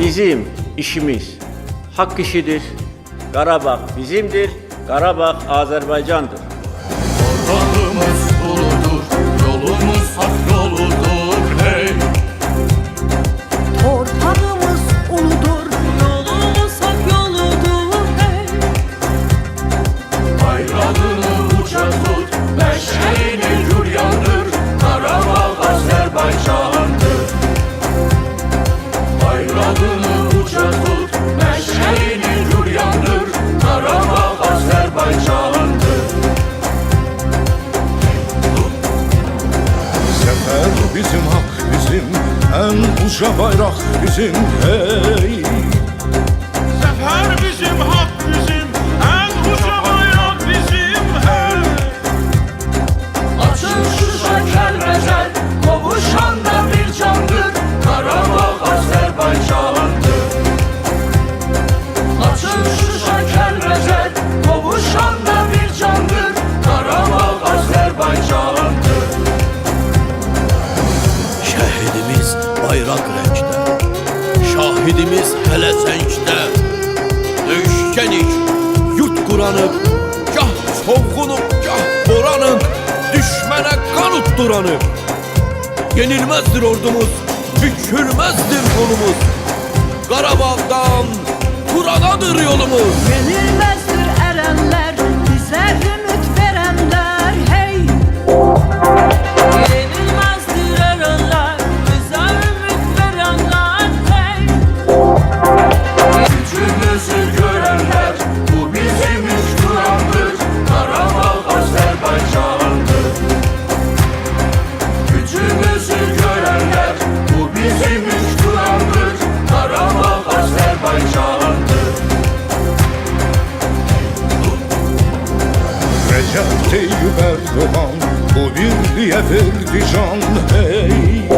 bizim işimiz hak işidir. Qarabağ bizimdir, Qarabağ Azərbaycandır. Torpağımız uludur, yolumuz hak yoludur hey. Torpağımız uludur, yolumuz hak yoludur hey. Bayrağını uca tut, beşeğini gür yandır, Qarabağ Azərbaycandır. Bayrağını uca tut, beşeğini gür yandır, Qarabağ Azərbaycandır. Zafer bizim, hak bizim, en uca bayrak bizim hey. Zafer bizim, hak bizim, en uca bayrak bizim hey. Açın Şuşa Kəlbəcər, qovuşan da bir candır, Qarabağ Azərbaycandır. Açın Şuşa Kəlbəcər, qovuşan da bir candır, Qarabağ Azərbaycandır. Şəhidimiz bayraq rəngdə, şahidimiz hələ zəngdə. Döyüşkənik, yurt quranıq, gah soğğunuq, gah boranıq, düşmənə qan utduranıq. Yenilməzdir ordumuz, bükülməzdir qolumuz, Qarabağdan Turadadır yolumuz. Yenilmezdir erenler, bize ümit verenler hey. Yenilmezdir erenler, bize ümit verenler hey. Gücümüzü görenler, bu bizim üç Kur'an'dır, Qarabağ Azərbaycandır. Gücümüzü görenler, bu bizim üç Kur'an'dır, Qarabağ Azərbaycandır. Recep Tayyip Erdoğan bu birliğe verdi can hey.